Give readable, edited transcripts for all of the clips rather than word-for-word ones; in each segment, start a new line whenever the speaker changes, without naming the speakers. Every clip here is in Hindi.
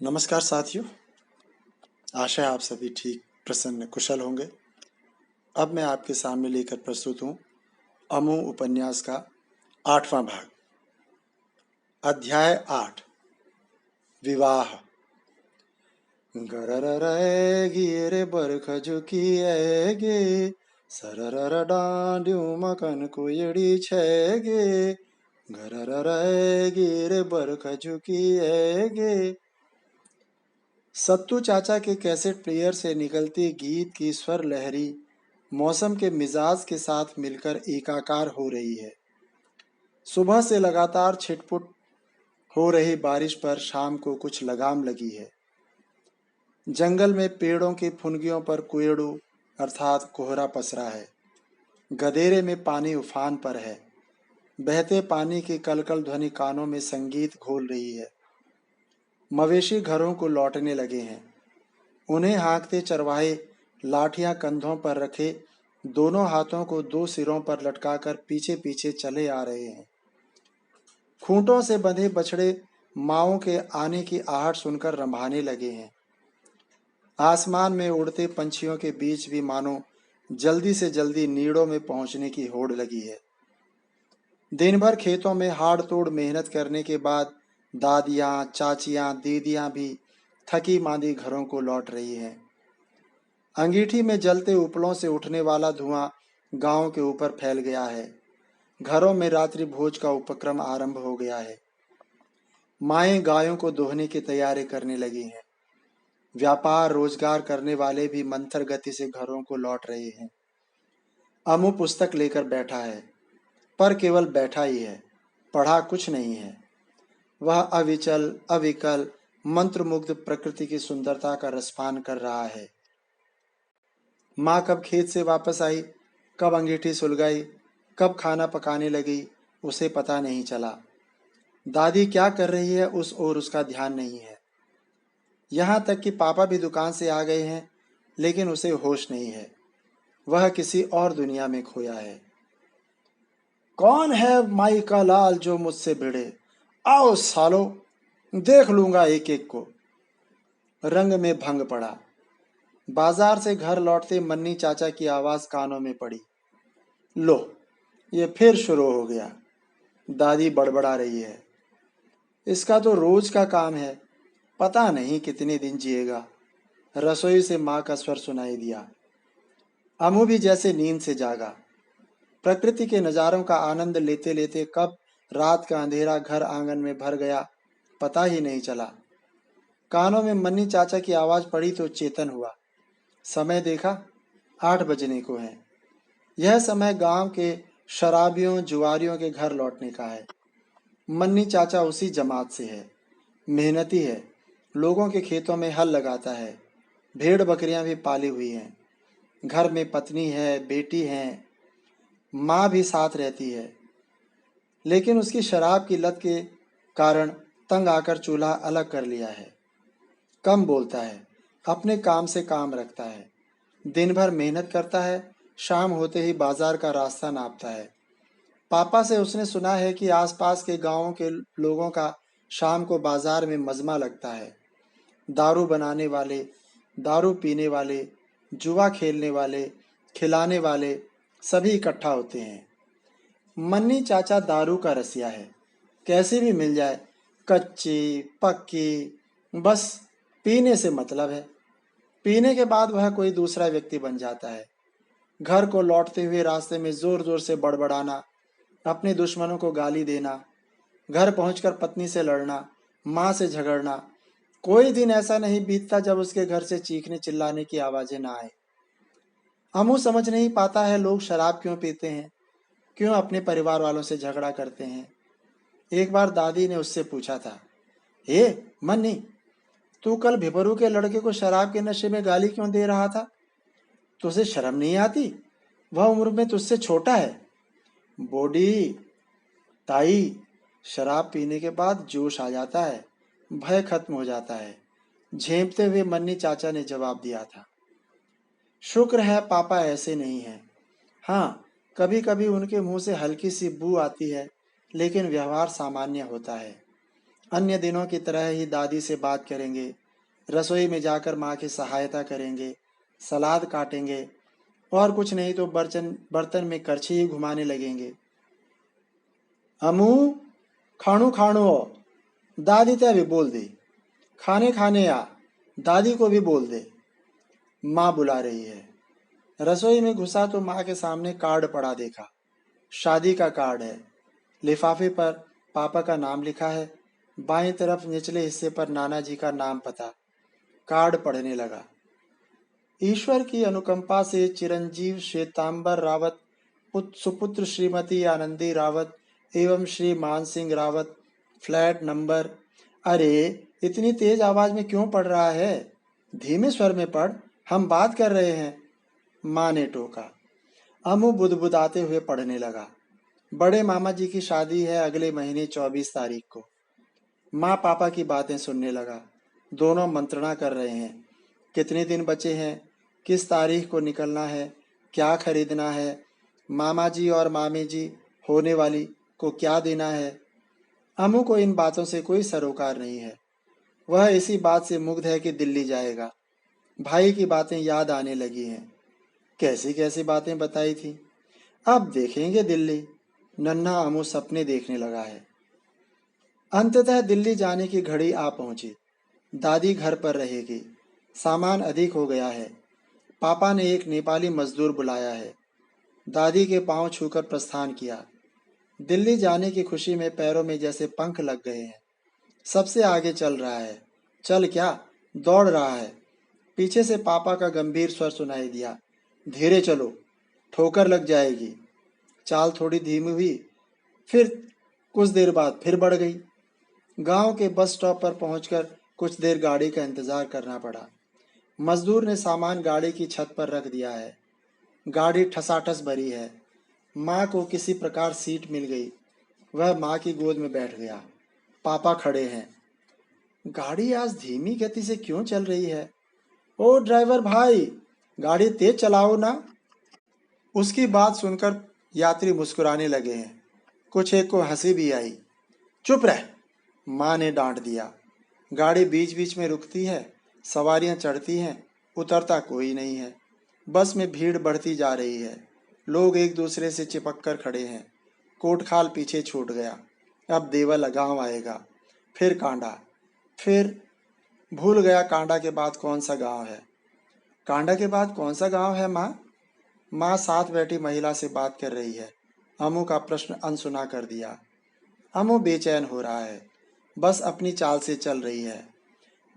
नमस्कार साथियों। आशा है आप सभी ठीक, प्रसन्न, कुशल होंगे। अब मैं आपके सामने लेकर प्रस्तुत हूँ अमू उपन्यास का 8वां भाग। अध्याय 8, विवाह। गरररएगी रे बरख झुकिएगे, सररर डांड्यू मकन कुयड़ी छेगे। गरररएगी रे बरख झुकिएगे। सत्तू चाचा के कैसेट प्लेयर से निकलती गीत की स्वर लहरी मौसम के मिजाज के साथ मिलकर एकाकार हो रही है। सुबह से लगातार छिटपुट हो रही बारिश पर शाम को कुछ लगाम लगी है। जंगल में पेड़ों की फुनगियों पर कुएड़ू अर्थात कोहरा पसरा है। गधेरे में पानी उफान पर है। बहते पानी की कलकल ध्वनि कानों में संगीत घोल रही है। मवेशी घरों को लौटने लगे हैं। उन्हें हाँकते चरवाहे लाठियां कंधों पर रखे दोनों हाथों को दो सिरों पर लटकाकर पीछे पीछे चले आ रहे हैं। खूंटों से बंधे बछड़े माओं के आने की आहट सुनकर रंभाने लगे हैं। आसमान में उड़ते पंछियों के बीच भी मानो जल्दी से जल्दी नीड़ों में पहुंचने की होड़ लगी है। दिन भर खेतों में हाड़ तोड़ मेहनत करने के बाद दादियां, चाचियां, दीदियां भी थकी मांदी घरों को लौट रही हैं। अंगीठी में जलते उपलों से उठने वाला धुआं गांव के ऊपर फैल गया है। घरों में रात्रि भोज का उपक्रम आरंभ हो गया है। माएं गायों को दोहने की तैयारी करने लगी हैं। व्यापार रोजगार करने वाले भी मंथर गति से घरों को लौट रहे हैं। अमू पुस्तक लेकर बैठा है, पर केवल बैठा ही है, पढ़ा कुछ नहीं है। वह अविचल अविकल मंत्रमुग्ध प्रकृति की सुंदरता का रसपान कर रहा है। माँ कब खेत से वापस आई, कब अंगीठी सुलगाई, कब खाना पकाने लगी, उसे पता नहीं चला। दादी क्या कर रही है उस ओर उसका ध्यान नहीं है। यहाँ तक कि पापा भी दुकान से आ गए हैं, लेकिन उसे होश नहीं है। वह किसी और दुनिया में खोया है। कौन है माई का लाल जो मुझसे भिड़े? आओ सालो, देख लूंगा एक एक को। रंग में भंग पड़ा। बाजार से घर लौटते मन्नी चाचा की आवाज कानों में पड़ी। लो, ये फिर शुरू हो गया। दादी बड़बड़ा रही है। इसका तो रोज का काम है, पता नहीं कितने दिन जिएगा। रसोई से माँ का स्वर सुनाई दिया। अमू भी जैसे नींद से जागा। प्रकृति के नज़ारों का आनंद लेते लेते कब रात का अंधेरा घर आंगन में भर गया, पता ही नहीं चला। कानों में मन्नी चाचा की आवाज पड़ी तो चेतन हुआ। समय देखा, 8 बजने को है। यह समय गांव के शराबियों जुआरियों के घर लौटने का है। मन्नी चाचा उसी जमात से है। मेहनती है, लोगों के खेतों में हल लगाता है। भेड़ बकरियां भी पाली हुई हैं। घर में पत्नी है, बेटी है, माँ भी साथ रहती है। लेकिन उसकी शराब की लत के कारण तंग आकर चूल्हा अलग कर लिया है। कम बोलता है, अपने काम से काम रखता है। दिन भर मेहनत करता है, शाम होते ही बाजार का रास्ता नापता है। पापा से उसने सुना है कि आसपास के गांवों के लोगों का शाम को बाजार में मजमा लगता है। दारू बनाने वाले, दारू पीने वाले, जुआ खेलने वाले, खिलाने वाले सभी इकट्ठा होते हैं। मन्नी चाचा दारू का रसिया है। कैसी भी मिल जाए, कच्ची पक्की, बस पीने से मतलब है। पीने के बाद वह कोई दूसरा व्यक्ति बन जाता है। घर को लौटते हुए रास्ते में जोर जोर से बड़बड़ाना, अपने दुश्मनों को गाली देना, घर पहुंचकर पत्नी से लड़ना, माँ से झगड़ना। कोई दिन ऐसा नहीं बीतता जब उसके घर से चीखने चिल्लाने की आवाजें ना आए। अमू समझ नहीं पाता है लोग शराब क्यों पीते हैं, क्यों अपने परिवार वालों से झगड़ा करते हैं। एक बार दादी ने उससे पूछा था, हे मन्नी, तू कल भिपरू के लड़के को शराब के नशे में गाली क्यों दे रहा था? तुझे शर्म नहीं आती? वह उम्र में तुझसे छोटा है। बूढ़ी ताई, शराब पीने के बाद जोश आ जाता है, भय खत्म हो जाता है, झेंपते हुए मन्नी चाचा ने जवाब दिया था। शुक्र है पापा ऐसे नहीं हैं। हाँ, कभी कभी उनके मुंह से हल्की सी बू आती है, लेकिन व्यवहार सामान्य होता है। अन्य दिनों की तरह ही दादी से बात करेंगे, रसोई में जाकर माँ की सहायता करेंगे, सलाद काटेंगे और कुछ नहीं तो बर्तन बर्तन में करछी ही घुमाने लगेंगे। अमू, खाणू खाणू हो, दादी ते भी बोल दे। खाने खाने आ, दादी को भी बोल दे। माँ बुला रही है। रसोई में घुसा तो माँ के सामने कार्ड पड़ा देखा। शादी का कार्ड है। लिफाफे पर पापा का नाम लिखा है। बाईं तरफ निचले हिस्से पर नाना जी का नाम पता। कार्ड पढ़ने लगा। ईश्वर की अनुकंपा से चिरंजीव श्वेतांबर रावत, सुपुत्र श्रीमती आनंदी रावत एवं श्री मान सिंह रावत, फ्लैट नंबर। अरे, इतनी तेज आवाज में क्यों पढ़ रहा है? धीमे स्वर में पढ़, हम बात कर रहे हैं। माँ ने टोका। अमू बुदबुदाते हुए पढ़ने लगा। बड़े मामा जी की शादी है अगले महीने 24 तारीख को। माँ पापा की बातें सुनने लगा। दोनों मंत्रणा कर रहे हैं। कितने दिन बचे हैं, किस तारीख को निकलना है, क्या खरीदना है, मामा जी और मामी जी होने वाली को क्या देना है। अमू को इन बातों से कोई सरोकार नहीं है। वह इसी बात से मुग्ध है कि दिल्ली जाएगा। भाई की बातें याद आने लगी हैं। कैसी कैसी बातें बताई थी। अब देखेंगे दिल्ली। नन्हा अमू सपने देखने लगा है। अंततः दिल्ली जाने की घड़ी आ पहुंची। दादी घर पर रहेगी। सामान अधिक हो गया है। पापा ने एक नेपाली मजदूर बुलाया है। दादी के पांव छूकर प्रस्थान किया। दिल्ली जाने की खुशी में पैरों में जैसे पंख लग गए हैं। सबसे आगे चल रहा है। चल क्या, दौड़ रहा है। पीछे से पापा का गंभीर स्वर सुनाई दिया। धीरे चलो, ठोकर लग जाएगी। चाल थोड़ी धीमी हुई, फिर कुछ देर बाद फिर बढ़ गई। गांव के बस स्टॉप पर पहुंचकर कुछ देर गाड़ी का इंतजार करना पड़ा। मजदूर ने सामान गाड़ी की छत पर रख दिया है। गाड़ी ठसाठस भरी है। माँ को किसी प्रकार सीट मिल गई। वह माँ की गोद में बैठ गया। पापा खड़े हैं। गाड़ी आज धीमी गति से क्यों चल रही है? ओ ड्राइवर भाई, गाड़ी तेज चलाओ ना। उसकी बात सुनकर यात्री मुस्कुराने लगे हैं। कुछ एक को हंसी भी आई। चुप रह, माँ ने डांट दिया। गाड़ी बीच बीच में रुकती है, सवारियां चढ़ती हैं, उतरता कोई नहीं है। बस में भीड़ बढ़ती जा रही है। लोग एक दूसरे से चिपक कर खड़े हैं। कोटखाल पीछे छूट गया। अब देवल गांव आएगा, फिर कांडा, फिर भूल गया कांडा के बाद कौन सा गांव है। कांडा के बाद कौन सा गांव है माँ? माँ साथ बैठी महिला से बात कर रही है। अमू का प्रश्न अनसुना कर दिया। अमू बेचैन हो रहा है। बस अपनी चाल से चल रही है।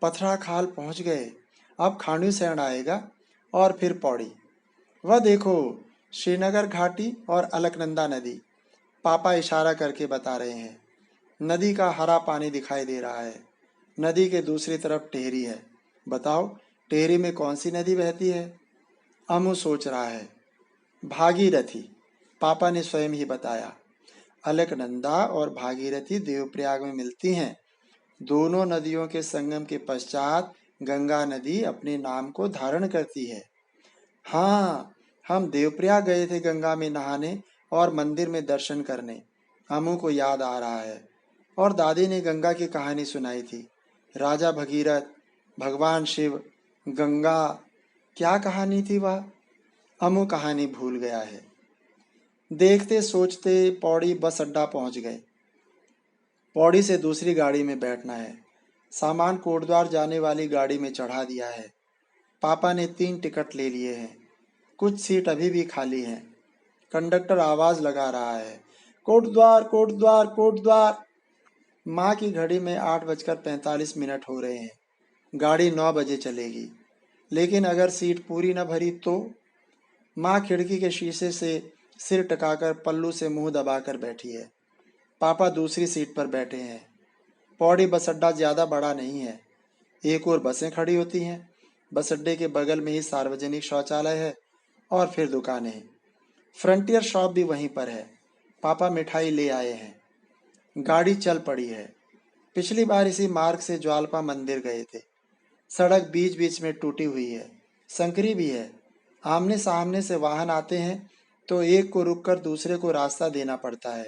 पथरा खाल पहुंच गए। अब खांडू सैंड आएगा और फिर पौड़ी। वह देखो, श्रीनगर घाटी और अलकनंदा नदी। पापा इशारा करके बता रहे हैं। नदी का हरा पानी दिखाई दे रहा है। नदी के दूसरी तरफ टेहरी है। बताओ, टेहरी में कौन सी नदी बहती है? अमू सोच रहा है। भागीरथी, पापा ने स्वयं ही बताया। अलकनंदा और भागीरथी देवप्रयाग में मिलती हैं। दोनों नदियों के संगम के पश्चात गंगा नदी अपने नाम को धारण करती है। हाँ, हम देवप्रयाग गए थे गंगा में नहाने और मंदिर में दर्शन करने। अमू को याद आ रहा है। और दादी ने गंगा की कहानी सुनाई थी। राजा भगीरथ, भगवान शिव, गंगा। क्या कहानी थी वह? अमू कहानी भूल गया है। देखते सोचते पौड़ी बस अड्डा पहुंच गए। पौड़ी से दूसरी गाड़ी में बैठना है। सामान कोटद्वार जाने वाली गाड़ी में चढ़ा दिया है। पापा ने 3 टिकट ले लिए हैं। कुछ सीट अभी भी खाली हैं। कंडक्टर आवाज लगा रहा है, कोटद्वार कोटद्वार कोटद्वार। माँ की घड़ी में 8:45 हो रहे हैं। गाड़ी 9 बजे चलेगी। लेकिन अगर सीट पूरी न भरी तो? माँ खिड़की के शीशे से सिर टकाकर पल्लू से मुंह दबाकर बैठी है। पापा दूसरी सीट पर बैठे हैं। पौड़ी बस अड्डा ज़्यादा बड़ा नहीं है। एक और बसें खड़ी होती हैं। बस अड्डे के बगल में ही सार्वजनिक शौचालय है और फिर दुकानें। फ्रंटियर शॉप भी वहीं पर है। पापा मिठाई ले आए हैं। गाड़ी चल पड़ी है। पिछली बार इसी मार्ग से ज्वालपा मंदिर गए थे। सड़क बीच बीच में टूटी हुई है, संकरी भी है। आमने सामने से वाहन आते हैं तो एक को रुककर दूसरे को रास्ता देना पड़ता है।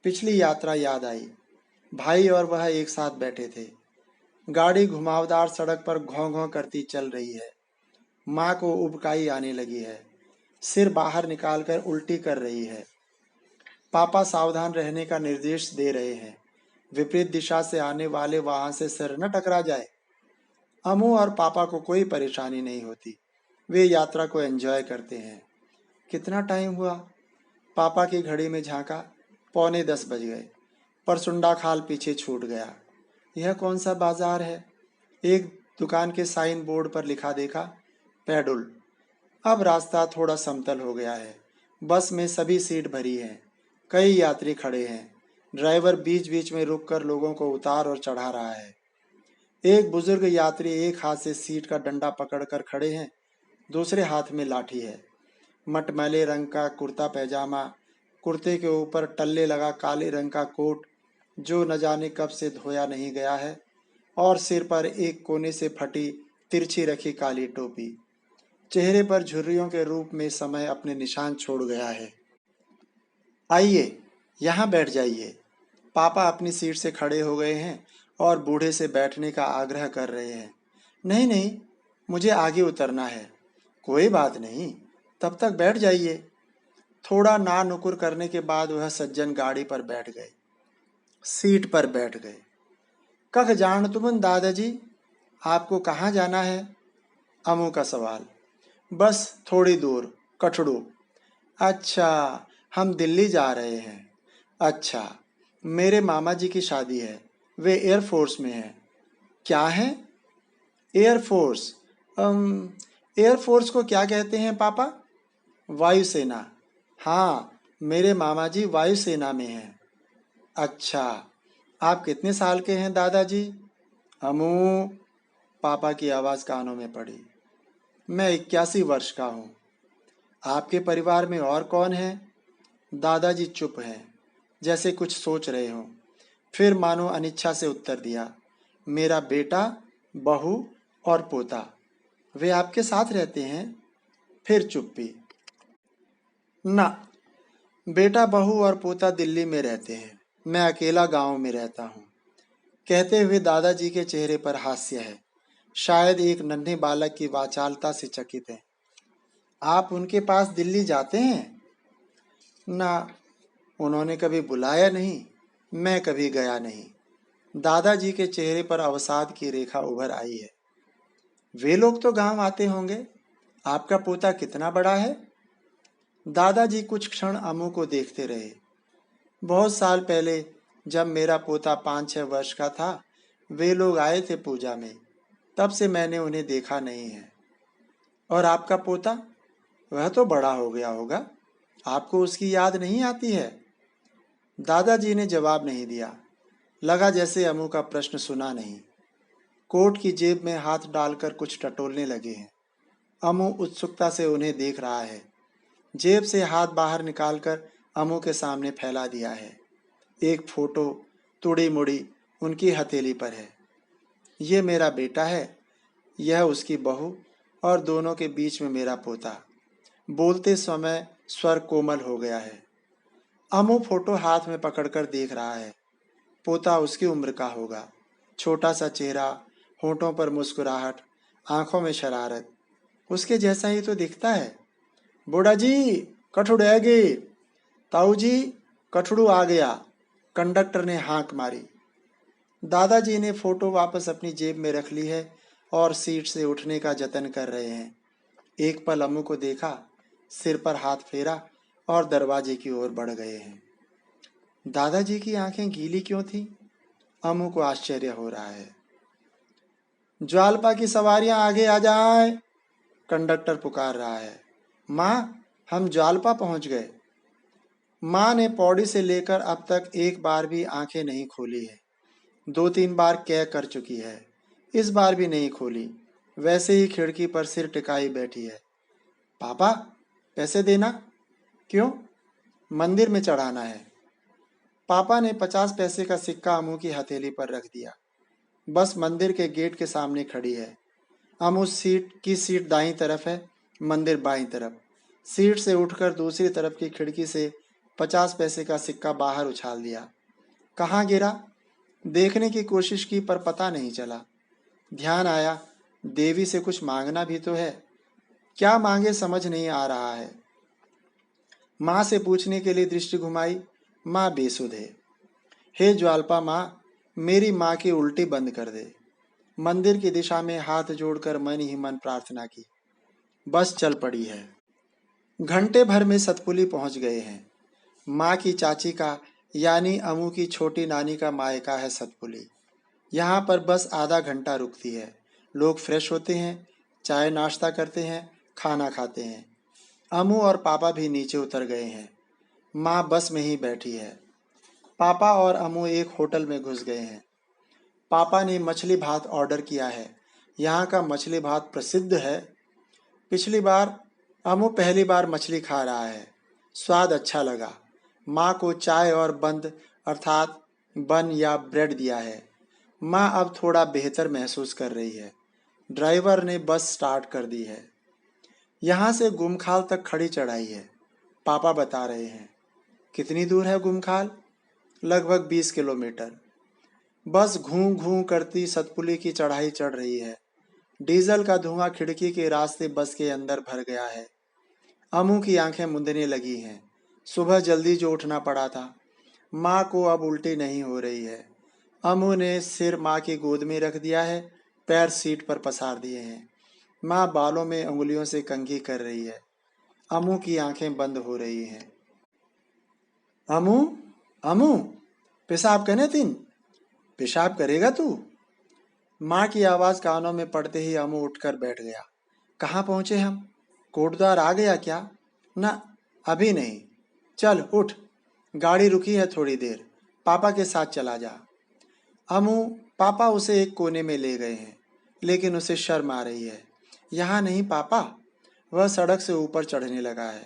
पिछली यात्रा याद आई। भाई और वह एक साथ बैठे थे। गाड़ी घुमावदार सड़क पर घौं घौं करती चल रही है। माँ को उबकाई आने लगी है। सिर बाहर निकालकर उल्टी कर रही है। पापा सावधान रहने का निर्देश दे रहे हैं। विपरीत दिशा से आने वाले वाहन से सिर न टकरा जाए। अमू और पापा को कोई परेशानी नहीं होती। वे यात्रा को एंजॉय करते हैं। कितना टाइम हुआ? पापा की घड़ी में झांका। 9:45 बज गए। परसुंडा खाल पीछे छूट गया। यह कौन सा बाजार है? एक दुकान के साइन बोर्ड पर लिखा देखा, पैडुल। अब रास्ता थोड़ा समतल हो गया है। बस में सभी सीट भरी हैं। कई यात्री खड़े हैं। ड्राइवर बीच बीच में रुककर लोगों को उतार और चढ़ा रहा है। एक बुजुर्ग यात्री एक हाथ से सीट का डंडा पकड़कर खड़े हैं, दूसरे हाथ में लाठी है। मटमैले रंग का कुर्ता पैजामा, कुर्ते के ऊपर टल्ले लगा काले रंग का कोट जो न जाने कब से धोया नहीं गया है, और सिर पर एक कोने से फटी तिरछी रखी काली टोपी। चेहरे पर झुर्रियों के रूप में समय अपने निशान छोड़ गया है। आइए, यहाँ बैठ जाइए। पापा अपनी सीट से खड़े हो गए हैं और बूढ़े से बैठने का आग्रह कर रहे हैं। नहीं नहीं, मुझे आगे उतरना है। कोई बात नहीं, तब तक बैठ जाइए। थोड़ा ना नुकुर करने के बाद वह सज्जन गाड़ी पर बैठ गए। सीट पर बैठ गए। कख जान तुमन दादाजी, आपको कहाँ जाना है? अमू का सवाल। बस थोड़ी दूर, कठड़ू। अच्छा, हम दिल्ली जा रहे हैं। अच्छा, मेरे मामा जी की शादी है। वे एयरफोर्स में हैं। क्या है? एयरफोर्स। एयरफोर्स को क्या कहते हैं पापा? वायुसेना। हाँ, मेरे मामा जी वायुसेना में हैं। अच्छा, आप कितने साल के हैं दादाजी? अमू, पापा की आवाज़ कानों में पड़ी। मैं 81 वर्ष का हूँ। आपके परिवार में और कौन है? दादाजी चुप हैं, जैसे कुछ सोच रहे हों। फिर मानो अनिच्छा से उत्तर दिया, मेरा बेटा, बहू और पोता। वे आपके साथ रहते हैं? फिर चुप्पी। ना, बेटा, बहू और पोता दिल्ली में रहते हैं। मैं अकेला गांव में रहता हूँ। कहते हुए दादाजी के चेहरे पर हास्य है। शायद एक नन्हे बालक की वाचालता से चकित है। आप उनके पास दिल्ली जाते हैं? ना, उन्होंने कभी बुलाया नहीं, मैं कभी गया नहीं। दादाजी के चेहरे पर अवसाद की रेखा उभर आई है। वे लोग तो गांव आते होंगे। आपका पोता कितना बड़ा है? दादाजी कुछ क्षण अमू को देखते रहे। बहुत साल पहले, जब मेरा पोता 5-6 वर्ष का था, वे लोग आए थे पूजा में। तब से मैंने उन्हें देखा नहीं है। और आपका पोता? वह तो बड़ा हो गया होगा। आपको उसकी याद नहीं आती है? दादाजी ने जवाब नहीं दिया। लगा जैसे अमू का प्रश्न सुना नहीं। कोट की जेब में हाथ डालकर कुछ टटोलने लगे हैं। अमू उत्सुकता से उन्हें देख रहा है। जेब से हाथ बाहर निकालकर अमू के सामने फैला दिया है। एक फोटो तुड़ी मुड़ी उनकी हथेली पर है। ये मेरा बेटा है, यह उसकी बहू, और दोनों के बीच में मेरा पोता। बोलते समय स्वर कोमल हो गया है। अमू फोटो हाथ में पकड़कर देख रहा है। पोता उसकी उम्र का होगा। छोटा सा चेहरा, होठों पर मुस्कुराहट, आंखों में शरारत। उसके जैसा ही तो दिखता है। बूढ़ा जी, कठुड़ेगी। ताऊ जी, कठड़ू आ गया। कंडक्टर ने हाँक मारी। दादाजी ने फोटो वापस अपनी जेब में रख ली है और सीट से उठने का जतन कर रहे हैं। एक पल अम्मू को देखा, सिर पर हाथ फेरा और दरवाजे की ओर बढ़ गए हैं। दादाजी की आंखें गीली क्यों थीं? अम्मू को आश्चर्य हो रहा है। ज्वालपा की सवारियां आगे आ जाए, कंडक्टर पुकार रहा है। माँ, हम ज्वालपा पहुंच गए। माँ ने पौड़ी से लेकर अब तक एक बार भी आंखें नहीं खोली है। 2-3 बार कै कर चुकी है, इस बार भी नहीं खोली। वैसे ही खिड़की पर सिर टिकाई बैठी है। पापा, पैसे देना। क्यों? मंदिर में चढ़ाना है। पापा ने 50 पैसे का सिक्का अमू की हथेली पर रख दिया। बस मंदिर के गेट के सामने खड़ी है। अमू सीट दाईं तरफ है, मंदिर बाईं तरफ। सीट से उठकर दूसरी तरफ की खिड़की से 50 पैसे का सिक्का बाहर उछाल दिया। कहाँ गिरा? देखने की कोशिश की पर पता नहीं चला। ध्यान आया, देवी से कुछ मांगना भी तो है। क्या मांगे समझ नहीं आ रहा है। माँ से पूछने के लिए दृष्टि घुमाई। माँ बेसुध है। हे ज्वाल्पा माँ, मेरी माँ की उल्टी बंद कर दे। मंदिर की दिशा में हाथ जोड़कर मन ही मन प्रार्थना की। बस चल पड़ी है। घंटे भर में सतपुली पहुंच गए हैं। माँ की चाची का यानी अमू की छोटी नानी का मायका है सतपुली। यहाँ पर बस आधा घंटा रुकती है। लोग फ्रेश होते हैं, चाय नाश्ता करते हैं, खाना खाते हैं। अमू और पापा भी नीचे उतर गए हैं। माँ बस में ही बैठी है। पापा और अमू एक होटल में घुस गए हैं। पापा ने मछली भात ऑर्डर किया है। यहाँ का मछली भात प्रसिद्ध है। पिछली बार अमू पहली बार मछली खा रहा है। स्वाद अच्छा लगा। माँ को चाय और बंद अर्थात बन या ब्रेड दिया है। माँ अब थोड़ा बेहतर महसूस कर रही है। ड्राइवर ने बस स्टार्ट कर दी है। यहाँ से गुमखाल तक खड़ी चढ़ाई है। पापा बता रहे हैं। कितनी दूर है गुमखाल? लगभग 20 किलोमीटर। बस घूं घूं करती सतपुली की चढ़ाई चढ़ रही है। डीजल का धुआं खिड़की के रास्ते बस के अंदर भर गया है। अमू की आंखें मूंदने लगी हैं। सुबह जल्दी जो उठना पड़ा था। माँ को अब उल्टी नहीं हो रही है। अमू ने सिर माँ की गोद में रख दिया है। पैर सीट पर पसार दिए हैं। माँ बालों में उंगलियों से कंघी कर रही है। अमू की आंखें बंद हो रही हैं। अमू, अमू, पेशाब करने तीन? पेशाब करेगा तू? माँ की आवाज़ कानों में पड़ते ही अमू उठकर बैठ गया। कहाँ पहुँचे हम? कोटद्वार आ गया क्या? ना, अभी नहीं। चल उठ, गाड़ी रुकी है थोड़ी देर। पापा के साथ चला जा। अमू, पापा उसे एक कोने में ले गए हैं, लेकिन उसे शर्म आ रही है। यहाँ नहीं पापा। वह सड़क से ऊपर चढ़ने लगा है।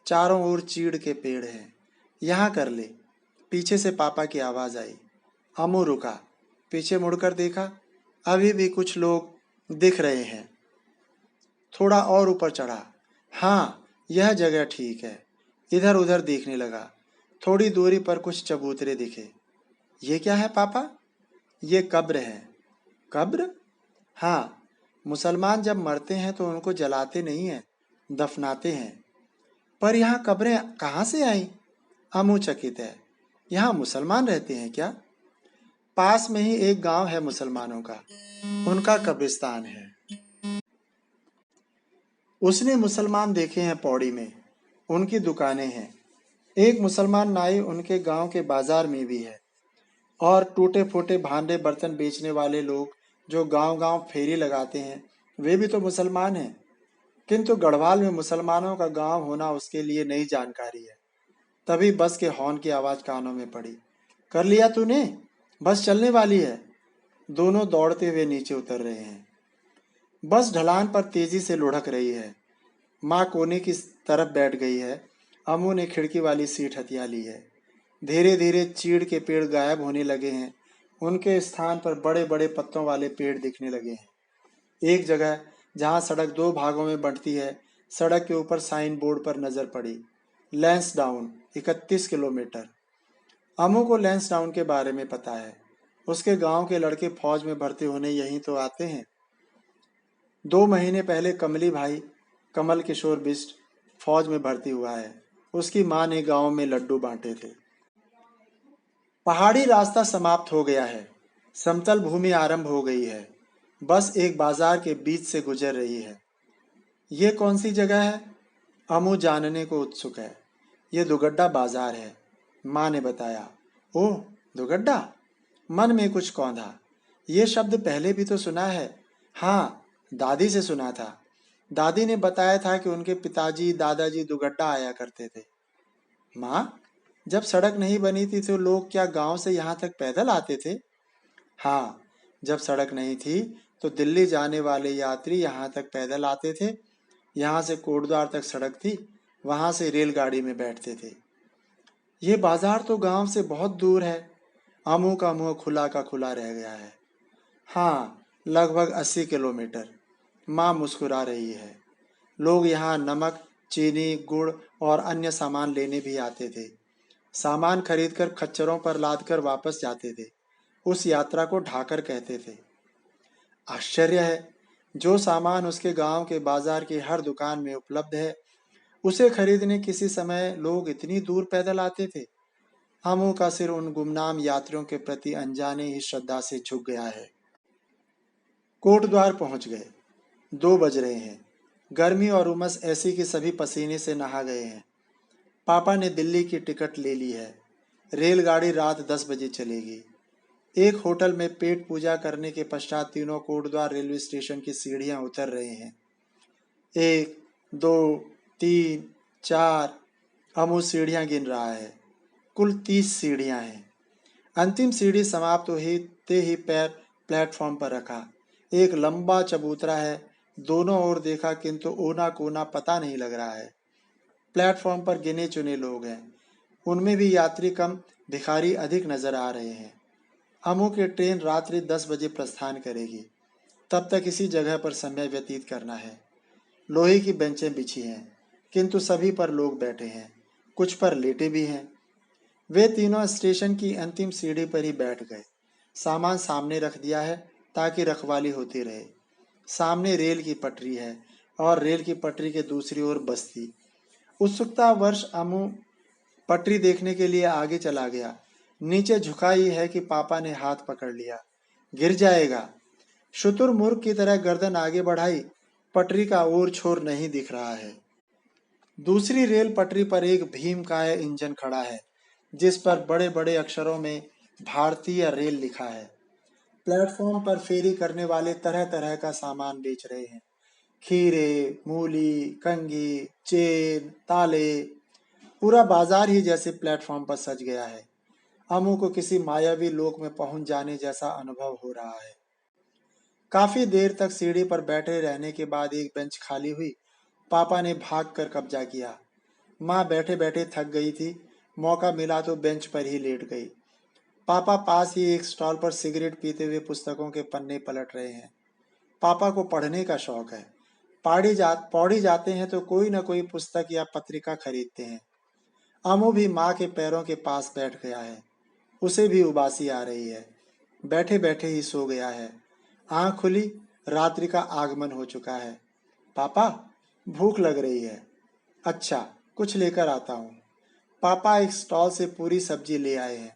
चारों ओर चीड़ के पेड़ हैं। यहाँ कर ले। पीछे से पापा की आवाज़ आई। अमू रुका, पीछे मुड़कर देखा। अभी भी कुछ लोग दिख रहे हैं। थोड़ा और ऊपर चढ़ा। हाँ, यह जगह ठीक है। इधर उधर देखने लगा। थोड़ी दूरी पर कुछ चबूतरे दिखे। ये क्या है पापा? ये कब्र है। कब्र? हाँ, मुसलमान जब मरते हैं तो उनको जलाते नहीं हैं, दफनाते हैं। पर यहाँ कब्रें कहाँ से आईं? अमू चकित है। यहाँ मुसलमान रहते हैं क्या? पास में ही एक गांव है मुसलमानों का, उनका कब्रिस्तान है। उसने मुसलमान देखे हैं पौड़ी में, उनकी दुकानें हैं। एक मुसलमान नाई उनके गांव के बाजार में भी है। और टूटे फूटे भांडे बर्तन बेचने वाले लोग जो गांव गांव फेरी लगाते हैं, वे भी तो मुसलमान हैं। किंतु गढ़वाल में मुसलमानों का गांव होना उसके लिए नई जानकारी है। तभी बस के हॉर्न की आवाज़ कानों में पड़ी। कर लिया तूने? बस चलने वाली है। दोनों दौड़ते हुए नीचे उतर रहे हैं। बस ढलान पर तेजी से लुढ़क रही है। माँ कोने की तरफ बैठ गई है। अमू ने खिड़की वाली सीट हथिया ली है। धीरे धीरे चीड़ के पेड़ गायब होने लगे हैं। उनके स्थान पर बड़े बड़े पत्तों वाले पेड़ दिखने लगे हैं। एक जगह जहाँ सड़क दो भागों में बंटती है, सड़क के ऊपर साइन बोर्ड पर नजर पड़ी, लैंसडाउन 31 किलोमीटर। अमू को लैंसडाउन के बारे में पता है। उसके गांव के लड़के फौज में भर्ती होने यहीं तो आते हैं। 2 महीने पहले कमली भाई कमल किशोर बिष्ट फौज में भर्ती हुआ है। उसकी माँ ने गांव में लड्डू बांटे थे। पहाड़ी रास्ता समाप्त हो गया है। समतल भूमि आरंभ हो गई है। बस एक बाजार के बीच से गुजर रही है। ये कौन सी जगह है? अमू जानने को उत्सुक है। ये दुगड्डा बाजार है, माँ ने बताया। ओह, दुगड्डा? मन में कुछ कौंधा। ये शब्द पहले भी तो सुना है। हाँ, दादी से सुना था। दादी ने बताया था कि उनके पिताजी दादाजी दुगड्डा आया करते थे। माँ, जब सड़क नहीं बनी थी तो लोग क्या गांव से यहाँ तक पैदल आते थे? हाँ, जब सड़क नहीं थी तो दिल्ली जाने वाले यात्री यहाँ तक पैदल आते थे। यहाँ से कोटद्वार तक सड़क थी, वहाँ से रेलगाड़ी में बैठते थे। ये बाजार तो गांव से बहुत दूर है। अमू का मुंह खुला का खुला रह गया है। हाँ, लगभग 80 किलोमीटर। माँ मुस्कुरा रही है। लोग यहाँ नमक, चीनी, गुड़ और अन्य सामान लेने भी आते थे। सामान खरीदकर खच्चरों पर लादकर वापस जाते थे। उस यात्रा को ढाकर कहते थे। आश्चर्य है, जो सामान उसके गांव के बाजार की हर दुकान में उपलब्ध है, उसे खरीदने किसी समय लोग इतनी दूर पैदल आते थे। हमू का सिर उन गुमनाम यात्रियों के प्रति अनजाने ही श्रद्धा से झुक गया है। कोटद्वार पहुंच गए। 2 बज रहे हैं। गर्मी और उमस ऐसी कि सभी पसीने से नहा गए हैं। पापा ने दिल्ली की टिकट ले ली है। रेलगाड़ी रात 10 बजे चलेगी। एक होटल में पेट पूजा करने के पश्चात तीनों कोटद्वार रेलवे स्टेशन की सीढ़ियां उतर रहे हैं। 1, 2, 3, 4। अमू सीढ़ियां गिन रहा है। कुल 30 सीढ़ियां हैं। अंतिम सीढ़ी समाप्त होते ही पैर प्लेटफॉर्म पर रखा। एक लंबा चबूतरा है। दोनों ओर देखा किंतु ओना कोना पता नहीं लग रहा है। प्लेटफॉर्म पर गिने चुने लोग हैं। उनमें भी यात्री कम, भिखारी अधिक नजर आ रहे हैं। अमू की ट्रेन रात्रि 10 बजे प्रस्थान करेगी। तब तक इसी जगह पर समय व्यतीत करना है। लोहे की बेंचें बिछी हैं, किंतु सभी पर लोग बैठे हैं, कुछ पर लेटे भी हैं। वे तीनों स्टेशन की अंतिम सीढ़ी पर ही बैठ गए। सामान सामने रख दिया है ताकि रखवाली होती रहे। सामने रेल की पटरी है और रेल की पटरी के दूसरी ओर बस्ती। उत्सुकतावश अमू पटरी देखने के लिए आगे चला गया। नीचे झुका ही है कि पापा ने हाथ पकड़ लिया। गिर जाएगा। शुतुरमुर्ग की तरह गर्दन आगे बढ़ाई। पटरी का और छोर नहीं दिख रहा है। दूसरी रेल पटरी पर एक भीमकाय इंजन खड़ा है, जिस पर बड़े बड़े अक्षरों में भारतीय रेल लिखा है। प्लेटफॉर्म पर फेरी करने वाले तरह तरह का सामान बेच रहे हैं। खीरे, मूली, कंघी, चेन, ताले। पूरा बाजार ही जैसे प्लेटफॉर्म पर सज गया है। अमू को किसी मायावी लोक में पहुंच जाने जैसा अनुभव हो रहा है। काफी देर तक सीढ़ी पर बैठे रहने के बाद एक बेंच खाली हुई। पापा ने भागकर कब्जा किया। माँ बैठे बैठे थक गई थी। मौका मिला तो बेंच पर ही लेट गई। पापा पास ही एक स्टॉल पर सिगरेट पीते हुए पुस्तकों के पन्ने पलट रहे हैं। पापा को पढ़ने का शौक है। पौड़ी जाते हैं तो कोई न कोई पुस्तक या पत्रिका खरीदते हैं। अमू भी माँ के पैरों के पास बैठ गया है। उसे भी उबासी आ रही है। बैठे बैठे ही सो गया है। आंख खुली, रात्रि का आगमन हो चुका है। पापा, भूख लग रही है। अच्छा, कुछ लेकर आता हूँ। पापा एक स्टॉल से पूरी सब्जी ले आए हैं।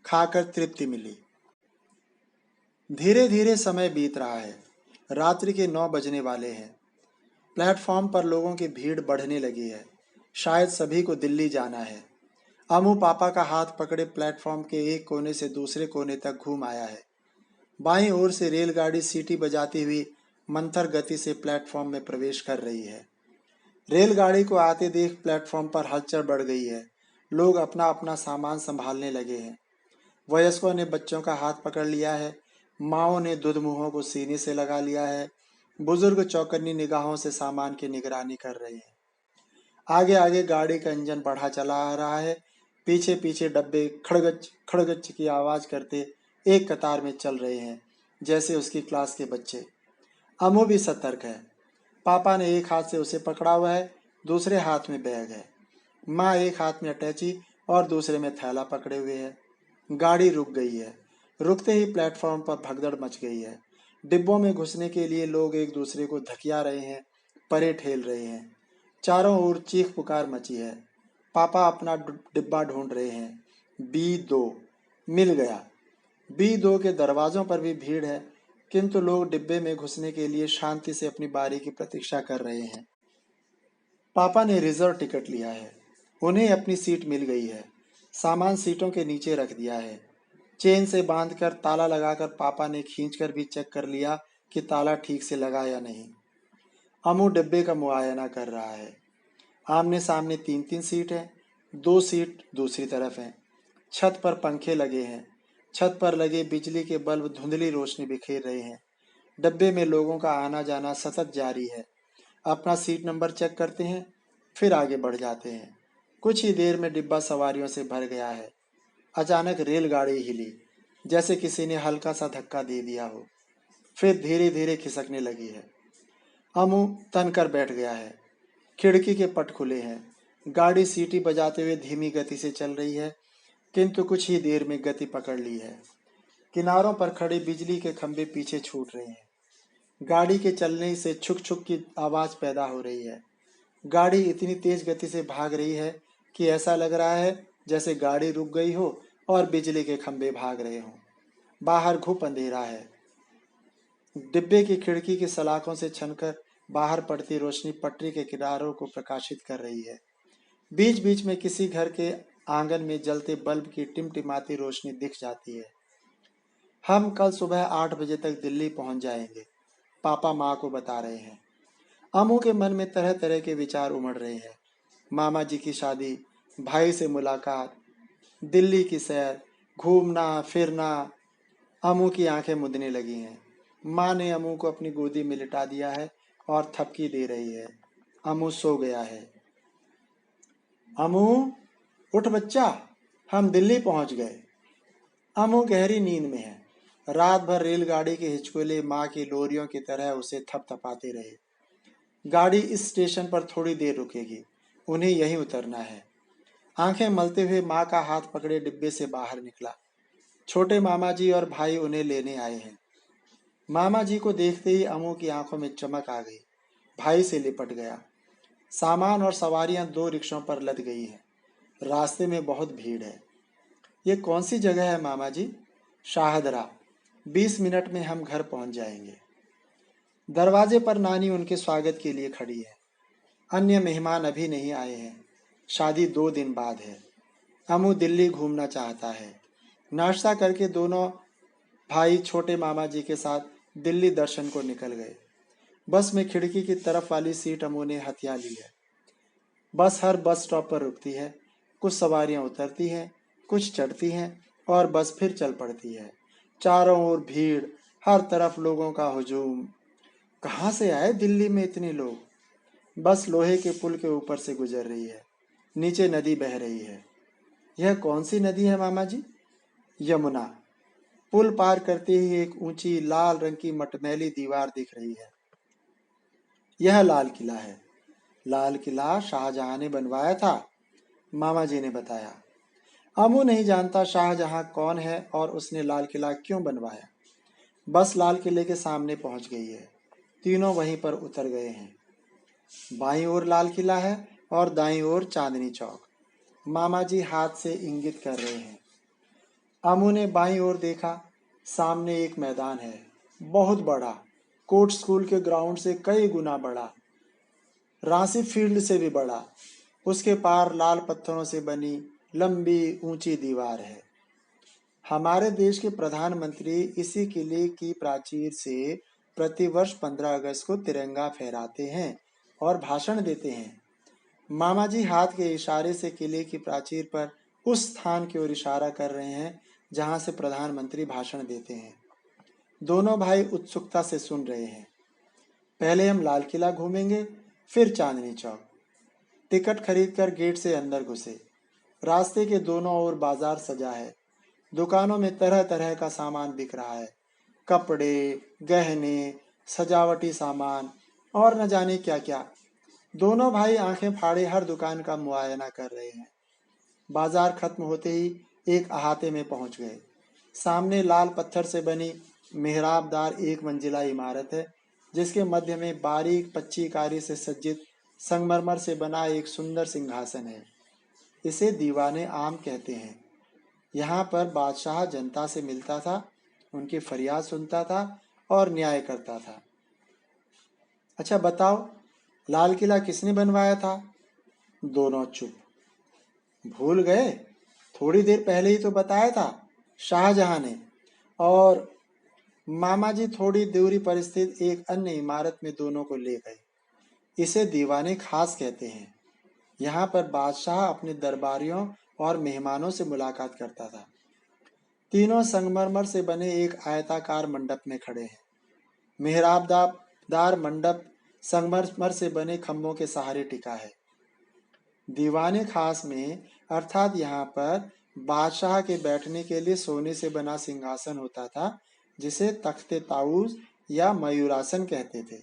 खाकर तृप्ति मिली। धीरे धीरे समय बीत रहा है। रात्रि के 9 बजने वाले हैं। प्लेटफॉर्म पर लोगों की भीड़ बढ़ने लगी है। शायद सभी को दिल्ली जाना है। अमू पापा का हाथ पकड़े प्लेटफॉर्म के एक कोने से दूसरे कोने तक घूम आया है। बाईं ओर से रेलगाड़ी सीटी बजाती हुई मंथर गति से प्लेटफॉर्म में प्रवेश कर रही है। रेलगाड़ी को आते देख प्लेटफॉर्म पर हलचल बढ़ गई है। लोग अपना अपना सामान संभालने लगे हैं। वयस्कों ने बच्चों का हाथ पकड़ लिया है। माओं ने दूध मुंहों को सीने से लगा लिया है। बुजुर्ग चौकन्नी निगाहों से सामान की निगरानी कर रहे हैं। आगे आगे गाड़ी का इंजन बढ़ा चला आ रहा है। पीछे पीछे डब्बे खड़गच खड़गच की आवाज करते एक कतार में चल रहे हैं, जैसे उसकी क्लास के बच्चे। अमू भी सतर्क है। पापा ने एक हाथ से उसे पकड़ा हुआ है, दूसरे हाथ में बैग है। माँ एक हाथ में अटैची और दूसरे में थैला पकड़े हुए है। गाड़ी रुक गई है। रुकते ही प्लेटफॉर्म पर भगदड़ मच गई है। डिब्बों में घुसने के लिए लोग एक दूसरे को धकिया रहे हैं, परे ठेल रहे हैं। चारों ओर चीख पुकार मची है। पापा अपना डिब्बा ढूंढ रहे हैं। B2 मिल गया। B2 के दरवाजों पर भी भीड़ है, किंतु लोग डिब्बे में घुसने के लिए शांति से अपनी बारी की प्रतीक्षा कर रहे हैं। पापा ने रिजर्व टिकट लिया है। उन्हें अपनी सीट मिल गई है। सामान सीटों के नीचे रख दिया है। चेन से बांधकर ताला लगाकर पापा ने खींचकर भी चेक कर लिया कि ताला ठीक से लगा या नहीं। अमू डिब्बे का मुआयना कर रहा है। आमने सामने 3-3 सीट हैं। 2 सीट दूसरी तरफ हैं। छत पर पंखे लगे हैं। छत पर लगे बिजली के बल्ब धुंधली रोशनी बिखेर रहे हैं। डब्बे में लोगों का आना जाना सतत जारी है। अपना सीट नंबर चेक करते हैं, फिर आगे बढ़ जाते हैं। कुछ ही देर में डिब्बा सवारियों से भर गया है। अचानक रेलगाड़ी हिली, जैसे किसी ने हल्का सा धक्का दे दिया हो। फिर धीरे धीरे खिसकने लगी है। अमू तन कर बैठ गया है। खिड़की के पट खुले हैं। गाड़ी सीटी बजाते हुए धीमी गति से चल रही है, किंतु कुछ ही देर में गति पकड़ ली है। किनारों पर खड़े बिजली के खंभे पीछे छूट रहे हैं। गाड़ी के चलने से छुक छुक की आवाज पैदा हो रही है। गाड़ी इतनी तेज गति से भाग रही है कि ऐसा लग रहा है जैसे गाड़ी रुक गई हो और बिजली के खंभे भाग रहे हों। बाहर घुप अंधेरा है। डिब्बे की खिड़की की सलाखों से छनकर बाहर पड़ती रोशनी पटरी के किनारों को प्रकाशित कर रही है। बीच बीच में किसी घर के आंगन में जलते बल्ब की टिमटिमाती रोशनी दिख जाती है। हम कल सुबह 8 बजे तक दिल्ली पहुंच जाएंगे, पापा माँ को बता रहे हैं। अमू के मन में तरह तरह के विचार उमड़ रहे हैं। मामा जी की शादी, भाई से मुलाकात, दिल्ली की सैर, घूमना फिरना। अमू की आंखें मुदने लगी हैं। माँ ने अमू को अपनी गोदी में लिटा दिया है और थपकी दे रही है। अमू सो गया है। अमू, उठ बच्चा, हम दिल्ली पहुंच गए। अमू गहरी नींद में है। रात भर रेलगाड़ी के हिचकोले माँ की लोरियों की तरह उसे थपथपाते रहे। गाड़ी इस स्टेशन पर थोड़ी देर रुकेगी, उन्हें यहीं उतरना है। आंखें मलते हुए माँ का हाथ पकड़े डिब्बे से बाहर निकला। छोटे मामा जी और भाई उन्हें लेने आए हैं। मामा जी को देखते ही अमू की आंखों में चमक आ गई। भाई से लिपट गया। सामान और सवारियां 2 रिक्शों पर लद गई हैं। रास्ते में बहुत भीड़ है। ये कौन सी जगह है मामा जी? शाहदरा। 20 मिनट में हम घर पहुंच जाएंगे। दरवाजे पर नानी उनके स्वागत के लिए खड़ी है। अन्य मेहमान अभी नहीं आए हैं। शादी 2 दिन बाद है। अमू दिल्ली घूमना चाहता है। नाश्ता करके दोनों भाई छोटे मामा जी के साथ दिल्ली दर्शन को निकल गए। बस में खिड़की की तरफ वाली सीट अमू ने हथिया ली है। बस हर बस स्टॉप पर रुकती है। कुछ सवारियां उतरती हैं, कुछ चढ़ती हैं और बस फिर चल पड़ती है। चारों ओर भीड़, हर तरफ लोगों का हुजूम। कहाँ से आए दिल्ली में इतने लोग? बस लोहे के पुल के ऊपर से गुजर रही है। नीचे नदी बह रही है। यह कौन सी नदी है मामा जी? यमुना। पुल पार करते ही एक ऊंची लाल रंग की मटमैली दीवार दिख रही है। यह लाल किला है। लाल किला शाहजहां ने बनवाया था, मामा जी ने बताया। अमू नहीं जानता शाहजहां कौन है और उसने लाल किला क्यों बनवाया। बस लाल किले के सामने पहुंच गई है। तीनों वहीं पर उतर गए हैं। बाईं ओर लाल किला है और दाईं ओर चांदनी चौक। मामा जी हाथ से इंगित कर रहे हैं। अमू ने बाईं ओर देखा। सामने एक मैदान है, बहुत बड़ा, कोर्ट स्कूल के ग्राउंड से कई गुना बड़ा, रांसी फील्ड से भी बड़ा। उसके पार लाल पत्थरों से बनी लंबी ऊंची दीवार है। हमारे देश के प्रधानमंत्री इसी किले की प्राचीर से प्रतिवर्ष 15 अगस्त को तिरंगा फहराते हैं और भाषण देते हैं। मामा जी हाथ के इशारे से किले की प्राचीर पर उस स्थान की ओर इशारा कर रहे हैं जहां से प्रधानमंत्री भाषण देते हैं। दोनों भाई उत्सुकता से सुन रहे हैं। पहले हम लाल किला घूमेंगे, फिर चांदनी चौक। टिकट खरीदकर गेट से अंदर घुसे। रास्ते के दोनों ओर बाजार सजा है। दुकानों में तरह तरह का सामान बिक रहा है। कपड़े, गहने, सजावटी सामान और न जाने क्या क्या। दोनों भाई आंखें फाड़े हर दुकान का मुआयना कर रहे हैं। बाजार खत्म होते ही एक अहाते में पहुंच गए। सामने लाल पत्थर से बनी मेहराबदार 1 मंजिला इमारत है, जिसके मध्य में बारीक पच्चीकारी से सज्जित संगमरमर से बना एक सुंदर सिंहासन है। इसे दीवाने आम कहते हैं। यहाँ पर बादशाह जनता से मिलता था, उनकी फरियाद सुनता था और न्याय करता था। अच्छा बताओ, लाल किला किसने बनवाया था? दोनों चुप। भूल गए? थोड़ी देर पहले ही तो बताया था, शाहजहां ने। और मामा जी थोड़ी दूरी पर स्थित एक अन्य इमारत में दोनों को ले गए। इसे दीवाने खास कहते हैं। यहाँ पर बादशाह अपने दरबारियों और मेहमानों से मुलाकात करता था। तीनों संगमरमर से बने एक आयताकार मंडप में खड़े हैं। मेहराबदार मंडप संगमरमर से बने खंभों के सहारे टिका है। दीवाने खास में अर्थात यहाँ पर बादशाह के बैठने के लिए सोने से बना सिंहासन होता था, जिसे तख्ते ताऊस या मयूरासन कहते थे।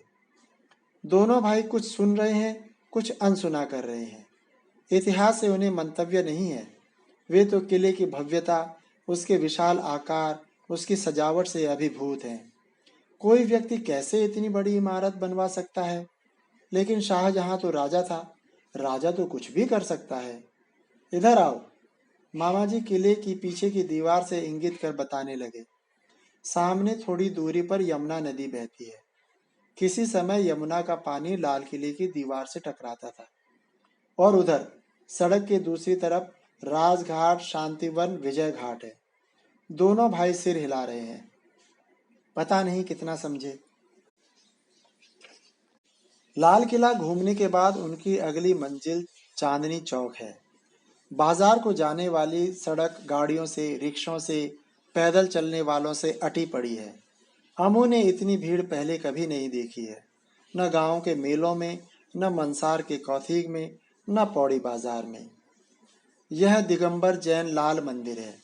दोनों भाई कुछ सुन रहे हैं, कुछ अनसुना कर रहे हैं। इतिहास से उन्हें मंतव्य नहीं है। वे तो किले की भव्यता, उसके विशाल आकार उसकी सजावट से अभिभूत हैं। कोई व्यक्ति कैसे इतनी बड़ी इमारत बनवा सकता है? लेकिन शाहजहां तो राजा था, राजा तो कुछ भी कर सकता है। इधर आओ। मामा जी किले की पीछे की दीवार से इंगित कर बताने लगे। सामने थोड़ी दूरी पर यमुना नदी बहती है। किसी समय यमुना का पानी लाल किले की दीवार से टकराता था और उधर सड़क के दूसरी तरफ राजघाट, शांतिवन, विजय घाट है। दोनों भाई सिर हिला रहे हैं, पता नहीं कितना समझे। लाल किला घूमने के बाद उनकी अगली मंजिल चांदनी चौक है। बाजार को जाने वाली सड़क गाड़ियों से, रिक्शों से, पैदल चलने वालों से अटी पड़ी है। अमू ने इतनी भीड़ पहले कभी नहीं देखी है, न गांव के मेलों में, न मंसार के कौथिग में, न पौड़ी बाजार में। यह दिगंबर जैन लाल मंदिर है।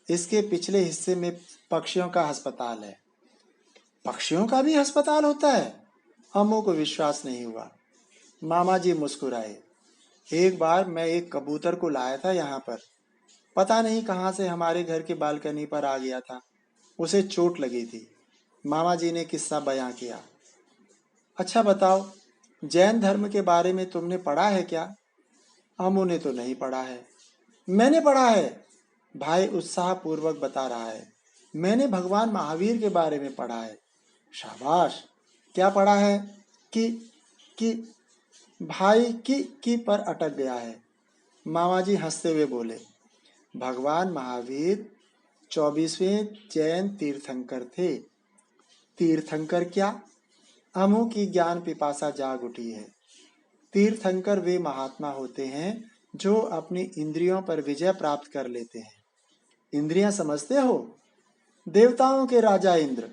इसके पिछले हिस्से में पक्षियों का अस्पताल है। पक्षियों का भी अस्पताल होता है? अम्मू को विश्वास नहीं हुआ। मामा जी मुस्कुराए। एक बार मैं एक कबूतर को लाया था यहाँ पर। पता नहीं कहाँ से हमारे घर की बालकनी पर आ गया था। उसे चोट लगी थी। मामा जी ने किस्सा बयां किया। अच्छा बताओ, जैन धर्म के बारे में तुमने पढ़ा है क्या? अम्मू ने तो नहीं पढ़ा है। मैंने पढ़ा है, भाई उत्साह पूर्वक बता रहा है। मैंने भगवान महावीर के बारे में पढ़ा है। शाबाश, क्या पढ़ा है? कि कि भाई की पर अटक गया है। मामा जी हंसते हुए बोले, भगवान महावीर 24वें जैन तीर्थंकर थे। तीर्थंकर क्या? अमु की ज्ञान पिपासा जाग उठी है। तीर्थंकर वे महात्मा होते हैं जो अपनी इंद्रियों पर विजय प्राप्त कर लेते हैं। इंद्रियां समझते हो? देवताओं के राजा इंद्र,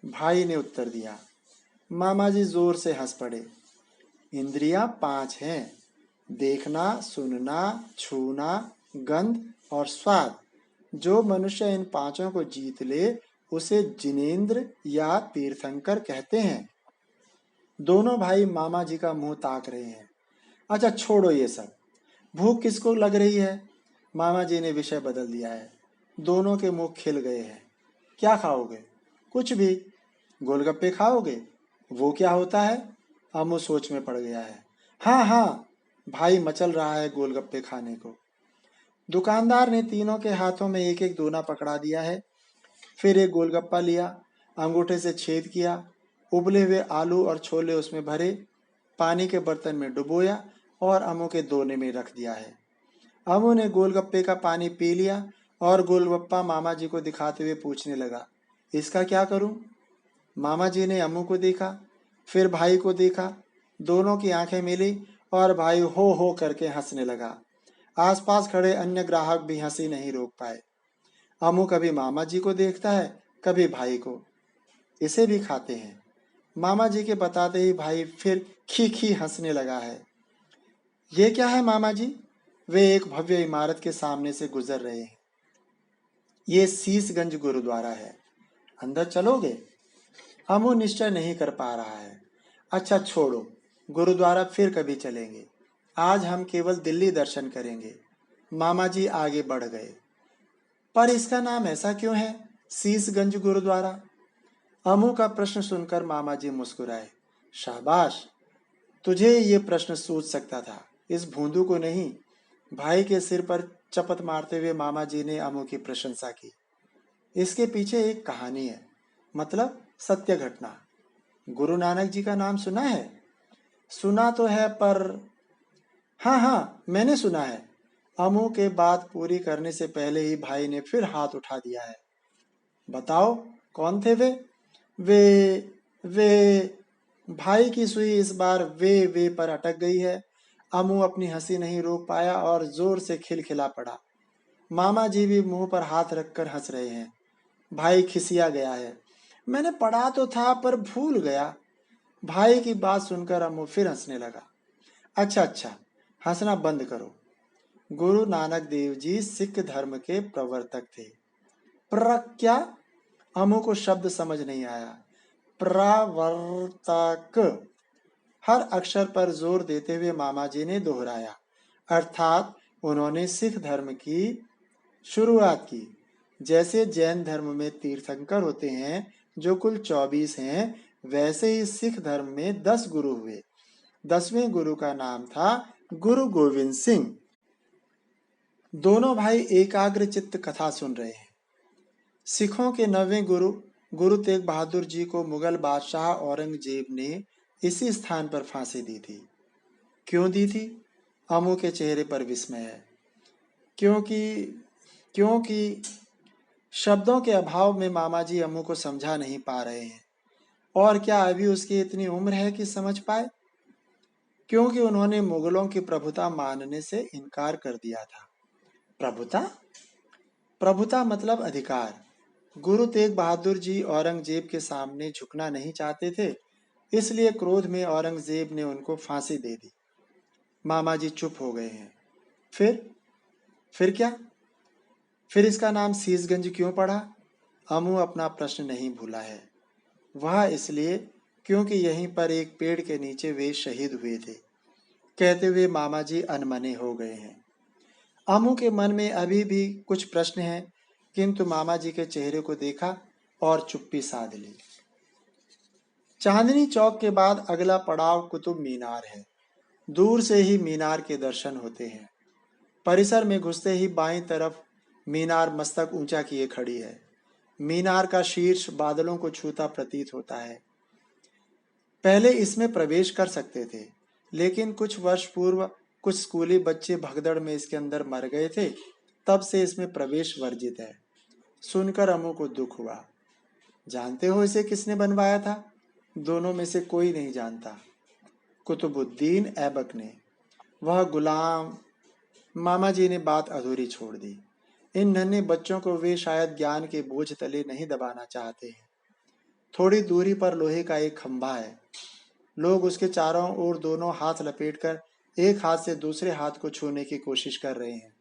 भाई ने उत्तर दिया। मामा जी जोर से हंस पड़े। इंद्रियां 5 हैं, देखना, सुनना, छूना, गंध और स्वाद। जो मनुष्य इन पांचों को जीत ले उसे जिनेंद्र या तीर्थंकर कहते हैं। दोनों भाई मामा जी का मुंह ताक रहे हैं। अच्छा छोड़ो ये सब, भूख किसको लग रही है? मामा जी ने विषय बदल दिया है। दोनों के मुंह खिल गए हैं। क्या खाओगे? कुछ भी। गोलगप्पे खाओगे? वो क्या होता है? अमू सोच में पड़ गया है। हाँ हाँ, भाई मचल रहा है गोलगप्पे खाने को। दुकानदार ने तीनों के हाथों में एक एक दोना पकड़ा दिया है। फिर एक गोलगप्पा लिया, अंगूठे से छेद किया, उबले हुए आलू और छोले उसमें भरे, पानी के बर्तन में डुबोया और अमू के दोने में रख दिया है। अमू ने गोलगप्पे का पानी पी लिया और गोलगप्पा मामा जी को दिखाते हुए पूछने लगा, इसका क्या करूं? मामा जी ने अमू को देखा, फिर भाई को देखा। दोनों की आंखें मिली और भाई हो करके हंसने लगा। आसपास खड़े अन्य ग्राहक भी हंसी नहीं रोक पाए। अमू कभी मामा जी को देखता है, कभी भाई को। इसे भी खाते हैं। मामा जी के बताते ही भाई फिर खी हंसने लगा है। ये क्या है मामा जी? वे एक भव्य इमारत के सामने से गुजर रहे हैं। ये शीशगंज गुरुद्वारा है। अंदर चलोगे? अमू निश्चय नहीं कर पा रहा है। अच्छा छोड़ो, गुरुद्वारा फिर कभी चलेंगे। आज हम केवल दिल्ली दर्शन करेंगे। मामा जी आगे बढ़ गए। पर इसका नाम ऐसा क्यों है, शीशगंज गुरुद्वारा? अमू का प्रश्न सुनकर मामा जी मुस्कुराए। शाबाश, तुझे ये प्रश्न सूझ सकता था, इस भूंदू को नहीं। भाई के सिर पर चपत मारते हुए मामा जी ने अमू की प्रशंसा की। इसके पीछे एक कहानी है, मतलब सत्य घटना। गुरु नानक जी का नाम सुना है? सुना तो है पर। हाँ हाँ, मैंने सुना है। अमू के बात पूरी करने से पहले ही भाई ने फिर हाथ उठा दिया है। बताओ, कौन थे वे? वे भाई की सुई इस बार वे पर अटक गई है। अमू अपनी हंसी नहीं रोक पाया और जोर से खिलखिला पड़ा। मामा जी भी मुंह पर हाथ रखकर हंस रहे हैं। भाई खिसिया गया है। मैंने पढ़ा तो था पर भूल गया। भाई की बात सुनकर अमू फिर हंसने लगा। अच्छा अच्छा, हंसना बंद करो। गुरु नानक देव जी सिख धर्म के प्रवर्तक थे। क्या? अमू को शब्द समझ नहीं आया। प्रवर्तक, हर अक्षर पर जोर देते हुए मामा जी ने दोहराया। अर्थात उन्होंने सिख धर्म की शुरुआत की। जैसे जैन धर्म में तीर्थंकर होते हैं जो कुल 24 हैं, वैसे ही सिख धर्म में 10 गुरु हुए। 10वें गुरु का नाम था गुरु गोविंद सिंह। दोनों भाई एकाग्र चित्त कथा सुन रहे हैं। सिखों के 9वें गुरु गुरु तेग बहादुर जी को मुगल बादशाह औरंगजेब ने इसी स्थान पर फांसी दी थी। क्यों दी थी? अमू के चेहरे पर विस्मय है। क्योंकि क्योंकि शब्दों के अभाव में मामा जी अम्मू को समझा नहीं पा रहे हैं। और क्या अभी उसकी इतनी उम्र है कि समझ पाए? क्योंकि उन्होंने मुगलों की प्रभुता मानने से इनकार कर दिया था। प्रभुता? प्रभुता मतलब अधिकार। गुरु तेग बहादुर जी औरंगजेब के सामने झुकना नहीं चाहते थे, इसलिए क्रोध में औरंगजेब ने उनको फांसी दे दी। मामा जी चुप हो गए हैं। फिर क्या? फिर इसका नाम शीशगंज क्यों पड़ा? अमू अपना प्रश्न नहीं भूला है। वह इसलिए क्योंकि यहीं पर एक पेड़ के नीचे वे शहीद हुए थे। कहते हुए मामा जी अनमने हो गए हैं। अमू के मन में अभी भी कुछ प्रश्न हैं, किंतु मामा जी के चेहरे को देखा और चुप्पी साध ली। चांदनी चौक के बाद अगला पड़ाव कुतुब मीनार है। दूर से ही मीनार के दर्शन होते हैं। परिसर में घुसते ही बाईं तरफ मीनार मस्तक ऊंचा किए खड़ी है। मीनार का शीर्ष बादलों को छूता प्रतीत होता है। पहले इसमें प्रवेश कर सकते थे, लेकिन कुछ वर्ष पूर्व कुछ स्कूली बच्चे भगदड़ में इसके अंदर मर गए थे, तब से इसमें प्रवेश वर्जित है। सुनकर अमू को दुख हुआ। जानते हो इसे किसने बनवाया था? दोनों में से कोई नहीं जानता। कुतुबुद्दीन ऐबक ने। वह गुलाम। मामा जी ने बात अधूरी छोड़ दी। इन नन्हे बच्चों को वे शायद ज्ञान के बोझ तले नहीं दबाना चाहते हैं। थोड़ी दूरी पर लोहे का एक खंभा है। लोग उसके चारों ओर दोनों हाथ लपेटकर एक हाथ से दूसरे हाथ को छूने की कोशिश कर रहे हैं।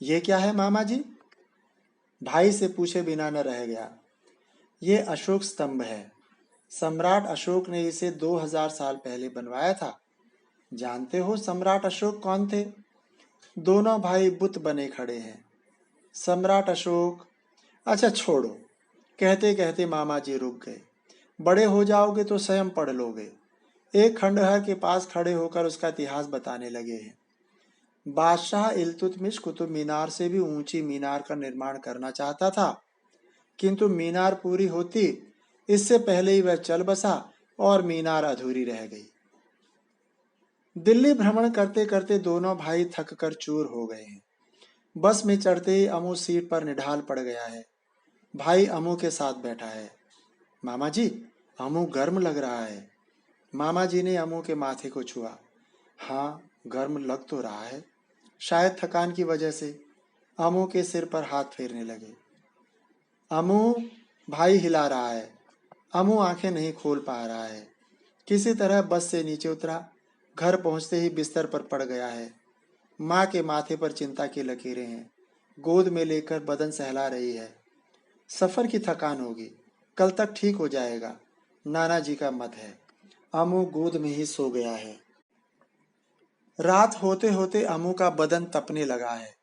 ये क्या है मामा जी? भाई से पूछे बिना न रह गया। ये अशोक स्तंभ है। सम्राट अशोक ने इसे 2000 साल पहले बनवाया था। जानते हो सम्राट अशोक कौन थे? दोनों भाई बुत बने खड़े हैं। सम्राट अशोक? अच्छा छोड़ो। कहते कहते मामा जी रुक गए। बड़े हो जाओगे तो स्वयं पढ़ लोगे। एक खंडहर के पास खड़े होकर उसका इतिहास बताने लगे हैं। बादशाह इल्तुतमिश कुतुब मीनार से भी ऊंची मीनार का निर्माण करना चाहता था, किंतु मीनार पूरी होती इससे पहले ही वह चल बसा और मीनार अधूरी रह गई। दिल्ली भ्रमण करते करते दोनों भाई थक कर चूर हो गए हैं। बस में चढ़ते ही अमू सीट पर निढाल पड़ गया है। भाई अमू के साथ बैठा है। मामा जी, अमू गर्म लग रहा है। मामा जी ने अमू के माथे को छुआ। हाँ, गर्म लग तो रहा है, शायद थकान की वजह से। अमू के सिर पर हाथ फेरने लगे। अमू, भाई हिला रहा है। अमू आंखें नहीं खोल पा रहा है। किसी तरह बस से नीचे उतरा। घर पहुंचते ही बिस्तर पर पड़ गया है। माँ के माथे पर चिंता की लकीरें हैं। गोद में लेकर बदन सहला रही है। सफर की थकान होगी, कल तक ठीक हो जाएगा, नाना जी का मत है। अमू गोद में ही सो गया है। रात होते होते अमू का बदन तपने लगा है।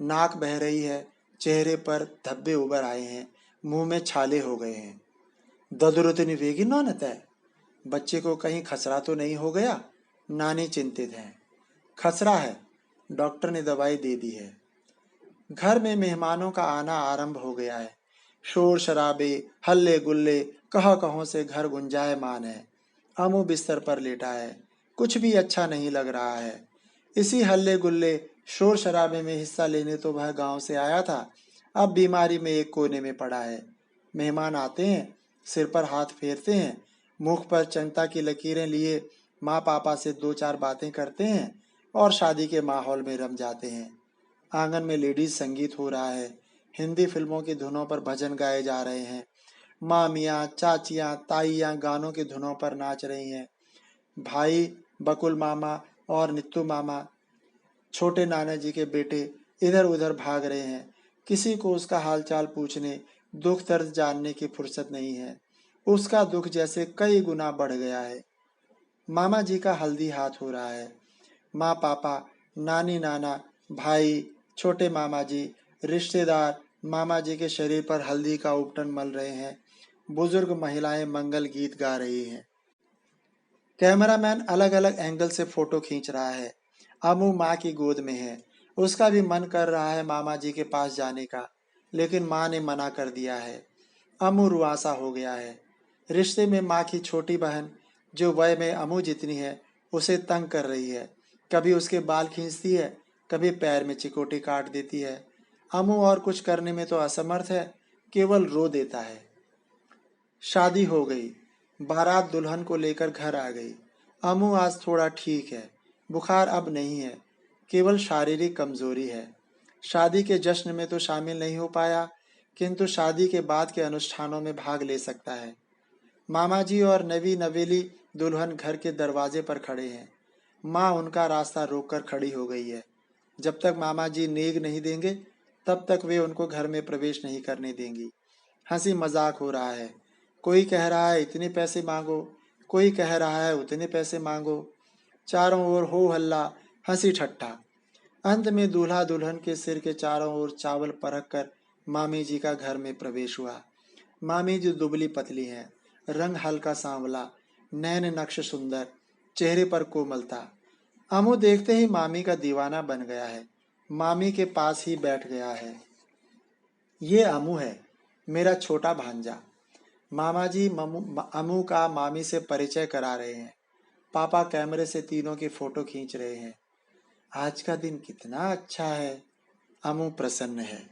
नाक बह रही है, चेहरे पर धब्बे उभर आए हैं, मुंह में छाले हो गए हैं। ददुरुतनी वेगी नौनत है। बच्चे को कहीं खसरा तो नहीं हो गया? नानी चिंतित हैं। खसरा है, डॉक्टर ने दवाई दे दी है। घर में मेहमानों का आना आरंभ हो गया है। शोर शराबे, हल्ले गुल्ले, कह कहों से घर गुंजायमान है। अमू बिस्तर पर लेटा है। कुछ भी अच्छा नहीं लग रहा है। इसी हल्ले गुल्ले, शोर शराबे में हिस्सा लेने तो वह गांव से आया था, अब बीमारी में एक कोने में पड़ा है। मेहमान आते हैं, सिर पर हाथ फेरते हैं, मुख पर चिंता की लकीरें लिए माँ पापा से दो चार बातें करते हैं और शादी के माहौल में रम जाते हैं। आंगन में लेडीज संगीत हो रहा है। हिंदी फिल्मों की धुनों पर भजन गाए जा रहे हैं। मामियाँ, चाचियाँ, ताइयाँ गानों की धुनों पर नाच रही हैं। भाई बकुल मामा और नित्तू मामा, छोटे नाना जी के बेटे, इधर उधर भाग रहे हैं। किसी को उसका हालचाल पूछने, दुख दर्द जानने की फुर्सत नहीं है। उसका दुख जैसे कई गुना बढ़ गया है। मामा जी का हल्दी हाथ हो रहा है। माँ पापा, नानी नाना, भाई, छोटे मामा जी, रिश्तेदार, मामा जी के शरीर पर हल्दी का उपटन मल रहे हैं। बुजुर्ग महिलाएं मंगल गीत गा रही हैं। कैमरामैन अलग अलग एंगल से फोटो खींच रहा है। अमू माँ की गोद में है। उसका भी मन कर रहा है मामा जी के पास जाने का, लेकिन माँ ने मना कर दिया है। अमू रुआसा हो गया है। रिश्ते में माँ की छोटी बहन, जो वय में अमू जितनी है, उसे तंग कर रही है। कभी उसके बाल खींचती है, कभी पैर में चिकोटी काट देती है। अमू और कुछ करने में तो असमर्थ है, केवल रो देता है। शादी हो गई। बारात दुल्हन को लेकर घर आ गई। अमू आज थोड़ा ठीक है। बुखार अब नहीं है, केवल शारीरिक कमजोरी है। शादी के जश्न में तो शामिल नहीं हो पाया, किंतु शादी के बाद के अनुष्ठानों में भाग ले सकता है। मामा जी और नवी नवेली दुल्हन घर के दरवाजे पर खड़े हैं। माँ उनका रास्ता रोककर खड़ी हो गई है। जब तक मामा जी नेग नहीं देंगे, तब तक वे उनको घर में प्रवेश नहीं करने देंगी। हंसी मजाक हो रहा है। कोई कह रहा है इतने पैसे मांगो, कोई कह रहा है उतने पैसे मांगो। चारों ओर हो हल्ला, हंसी ठट्ठा। अंत में दूल्हा दुल्हन के सिर के चारों ओर चावल परख कर मामी जी का घर में प्रवेश हुआ। मामी जी दुबली पतली हैं, रंग हल्का सांवला, नैन नक्श सुंदर, चेहरे पर कोमलता। अमू देखते ही मामी का दीवाना बन गया है। मामी के पास ही बैठ गया है। ये अमू है, मेरा छोटा भांजा। मामा जी अमू का मामी से परिचय करा रहे हैं। पापा कैमरे से तीनों की फोटो खींच रहे हैं। आज का दिन कितना अच्छा है। अमू प्रसन्न है।